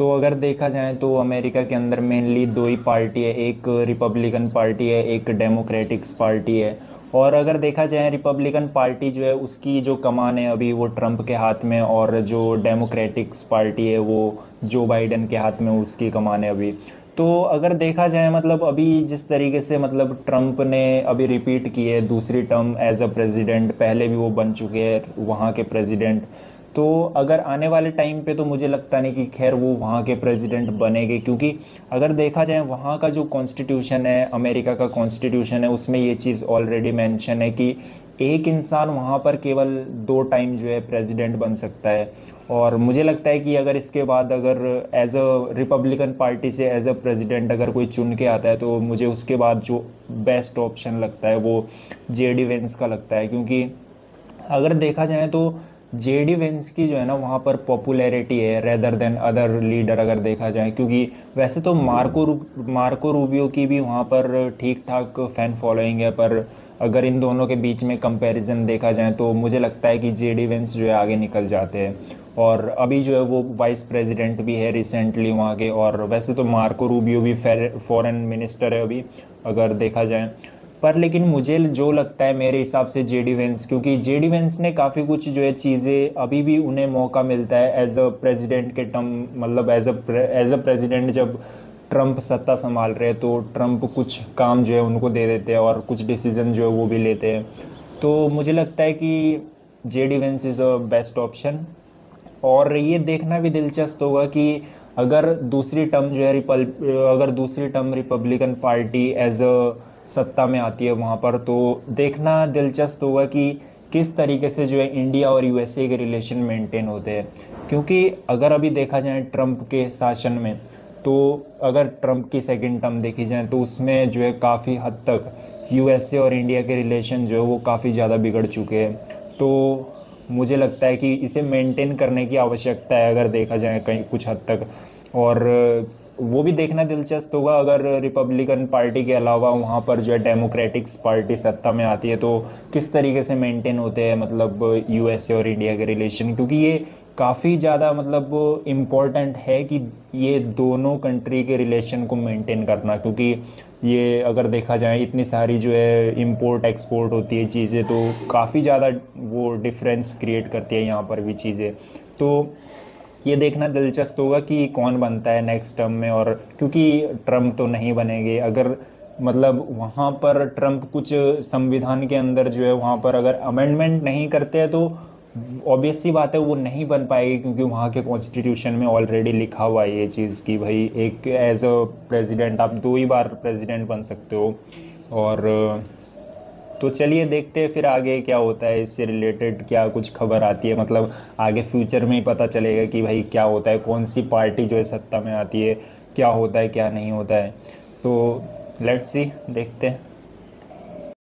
तो अगर देखा जाए तो अमेरिका के अंदर मेनली दो ही पार्टी है, एक रिपब्लिकन पार्टी है, एक डेमोक्रेटिक्स पार्टी है। और अगर देखा जाए रिपब्लिकन पार्टी जो है उसकी जो कमान है अभी वो ट्रम्प के हाथ में, और जो डेमोक्रेटिक्स पार्टी है वो जो बाइडेन के हाथ में उसकी कमान है अभी। तो अगर देखा जाए मतलब अभी जिस तरीके से मतलब ट्रम्प ने अभी रिपीट की है दूसरी टर्म एज अ प्रेसिडेंट, पहले भी वो बन चुके हैं वहाँ के प्रेसिडेंट। तो अगर आने वाले टाइम पे तो मुझे लगता नहीं कि खैर वो वहाँ के प्रेसिडेंट बनेंगे, क्योंकि अगर देखा जाए वहाँ का जो कॉन्स्टिट्यूशन है, अमेरिका का कॉन्स्टिट्यूशन है, उसमें ये चीज़ ऑलरेडी मेंशन है कि एक इंसान वहाँ पर केवल 2 टाइम जो है प्रेसिडेंट बन सकता है। और मुझे लगता है कि अगर इसके बाद अगर एज अ रिपब्लिकन पार्टी से एज अ प्रेसिडेंट अगर कोई चुन के आता है तो मुझे उसके बाद जो बेस्ट ऑप्शन लगता है वो जेडी वेंस का लगता है। क्योंकि अगर देखा जाए तो जेडी वेंस की जो है ना वहाँ पर पॉपुलैरिटी है रेदर देन अदर लीडर अगर देखा जाए। क्योंकि वैसे तो मार्को रूबियो की भी वहाँ पर ठीक ठाक फैन फॉलोइंग है, पर अगर इन दोनों के बीच में कंपैरिजन देखा जाए तो मुझे लगता है कि जेडी वेंस जो है आगे निकल जाते हैं। और अभी जो है वो वाइस प्रेसिडेंट भी है रिसेंटली वहाँ के। और वैसे तो मार्को रूबियो भी फॉरेन मिनिस्टर है अभी अगर देखा जाए। पर लेकिन मुझे जो लगता है मेरे हिसाब से जेडी वेंस, क्योंकि जेडी वेंस ने काफ़ी कुछ जो है चीज़ें अभी भी उन्हें मौका मिलता है एज अ प्रेसिडेंट के टर्म, मतलब एज अ प्रेसिडेंट जब ट्रम्प सत्ता संभाल रहे हैं तो ट्रम्प कुछ काम जो है उनको दे देते हैं और कुछ डिसीजन जो है वो भी लेते हैं। तो मुझे लगता है कि JD Vance is a best option. और ये देखना भी दिलचस्प होगा कि अगर दूसरी टर्म जो है अगर दूसरी term Republican party as a सत्ता में आती है वहाँ पर, तो देखना दिलचस्प होगा कि किस तरीके से जो है इंडिया और यूएसए के रिलेशन मेंटेन होते हैं। क्योंकि अगर अभी देखा जाए ट्रम्प के शासन में, तो अगर ट्रम्प की सेकंड टर्म देखी जाए तो उसमें जो है काफ़ी हद तक यूएसए और इंडिया के रिलेशन जो है वो काफ़ी ज़्यादा बिगड़ चुके हैं। तो मुझे लगता है कि इसे मेंटेन करने की आवश्यकता है अगर देखा जाए कहीं कुछ हद तक। और वो भी देखना दिलचस्प होगा अगर रिपब्लिकन पार्टी के अलावा वहाँ पर जो है डेमोक्रेटिक्स पार्टी सत्ता में आती है तो किस तरीके से मेंटेन होते हैं मतलब यूएसए और इंडिया के रिलेशन। क्योंकि ये काफ़ी ज़्यादा मतलब इम्पोर्टेंट है कि ये दोनों कंट्री के रिलेशन को मेंटेन करना। क्योंकि ये अगर देखा जाए इतनी सारी जो है इंपोर्ट एक्सपोर्ट होती है चीज़ें, तो काफ़ी ज़्यादा वो डिफरेंस क्रिएट करती है यहाँ पर भी चीज़ें। तो ये देखना दिलचस्प होगा कि कौन बनता है नेक्स्ट टर्म में। और क्योंकि ट्रम्प तो नहीं बनेंगे, अगर मतलब वहाँ पर ट्रम्प कुछ संविधान के अंदर जो है वहाँ पर अगर अमेंडमेंट नहीं करते हैं तो ऑब्वियस सी बात है वो नहीं बन पाएगी। क्योंकि वहाँ के कॉन्स्टिट्यूशन में ऑलरेडी लिखा हुआ है ये चीज़ कि भाई एक एज अ प्रेसिडेंट आप 2 ही बार प्रेसिडेंट बन सकते हो। और तो चलिए देखते हैं फिर आगे क्या होता है, इससे रिलेटेड क्या कुछ खबर आती है, मतलब आगे फ्यूचर में ही पता चलेगा कि भाई क्या होता है, कौन सी पार्टी जो है सत्ता में आती है, क्या होता है क्या नहीं होता है। तो लेट्स सी, देखते हैं।